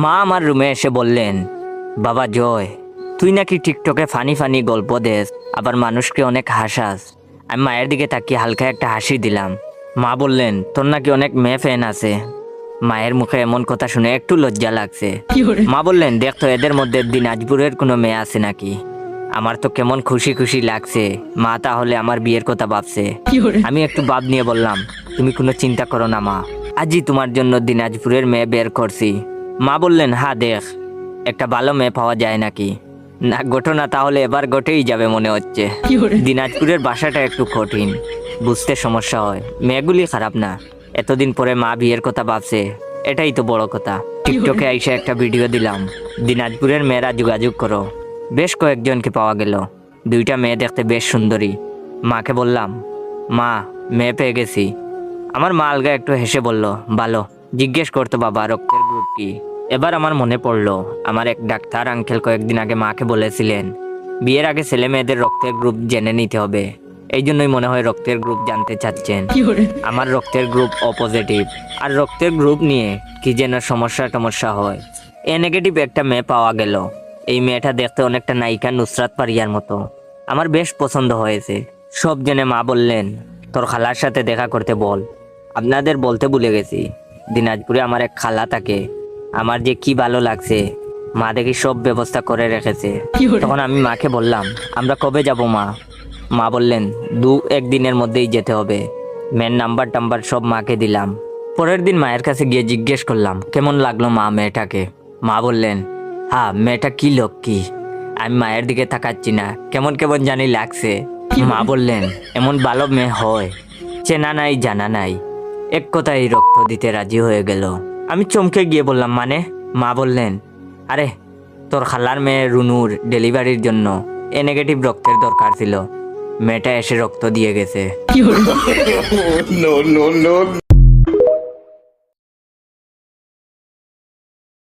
মা আমার রুমে এসে বললেন, বাবা জয়, তুই নাকি টিকটকে ফানি ফানি গল্প দেস, আবার মানুষকে অনেক হাসাস। আমি মায়ের দিকে তাকিয়ে হালকা একটা হাসি দিলাম। মা বললেন, তোর নাকি অনেক মেয়ে ফ্যান আছে। মায়ের মুখে এমন কথা শুনে একটু লজ্জা লাগছে। মা বললেন, দেখতো এদের মধ্যে দিনাজপুরের কোনো মেয়ে আছে নাকি। আমার তো কেমন খুশি খুশি লাগছে, মা তাহলে আমার বিয়ের কথা ভাবছে। আমি একটু ভাব নিয়ে বললাম, তুমি কোনো চিন্তা করো না মা, আজই তোমার জন্য দিনাজপুরের মেয়ে বের করছি। মা বললেন, হ্যাঁ দেখ একটা ভালো মেয়ে পাওয়া যায় নাকি। না ঘটনা তাহলে এবার ঘটেই যাবে মনে হচ্ছে। দিনাজপুরের ভাষাটা একটু কঠিন, বুঝতে সমস্যা হয়। মেয়েগুলি খারাপ না, এতদিন পরে মা বিয়ের কথা ভাবছে, এটাই তো বড় কথা। টিকটকে আইসা একটা ভিডিও দিলাম, দিনাজপুরের মেয়েরা যোগাযোগ করো। বেশ কয়েকজনকে পাওয়া গেল। দুইটা মেয়ে দেখতে বেশ সুন্দরী। মাকে বললাম, মা মেয়ে পেয়ে গেছি। আমার মা আলগা একটু হেসে বলল, ভালো। জিজ্ঞেস করতো বাবা রক্তের গ্রুপ কি। এবার আমার মনে পড়লো, আমার এক ডাক্তার আঙ্কেল কয়েকদিন আগে মাকে বলেছিলেন, বিয়ের আগে ছেলে মেয়েদের রক্তের গ্রুপ জেনে নিতে হবে। এই জন্যই মনে হয় রক্তের গ্রুপ জানতে চাচ্ছেন। আমার রক্তের গ্রুপ ও পজিটিভ, আর রক্তের গ্রুপ নিয়ে কি যেন সমস্যা হয়। এ নেগেটিভ একটা মেয়ে পাওয়া গেল। এই মেয়েটা দেখতে অনেকটা নায়িকা নুসরাত পারিয়ার মতো। আমার বেশ পছন্দ হয়েছে। সব জেনে মা বললেন, তোর খালার সাথে দেখা করতে বল। আপনাদের বলতে ভুলে গেছি, দিনাজপুরে আমার এক খালা থাকে। আমার যে কি ভালো লাগছে, মা দেখি সব ব্যবস্থা করে রেখেছে। তখন আমি মাকে বললাম, আমরা কবে যাব মা। মা বললেন, 2-1 দিনের মধ্যেই যেতে হবে। মেয়ের নাম্বার সব মাকে দিলাম। পরের দিন মায়ের কাছে গিয়ে জিজ্ঞেস করলাম, কেমন লাগলো মা মেয়েটাকে। মা বললেন, হ্যাঁ মেয়েটা কি লক্ষ্মী। আমি মায়ের দিকে তাকাচ্ছি না, কেমন কেমন জানি লাগছে। মা বললেন, এমন ভালো মেয়ে হয়, চেনা নাই জানা নাই, এক কথায় রক্ত দিতে রাজি হয়ে গেল। আমি চমকে গিয়ে বললাম, মানে। মা বললেন, আরে তোর খালার মেয়ে রুনুর ডেলিভারির জন্য এ নেগেটিভ রক্তের দরকার ছিল, মেয়েটা এসে রক্ত দিয়ে গেছে।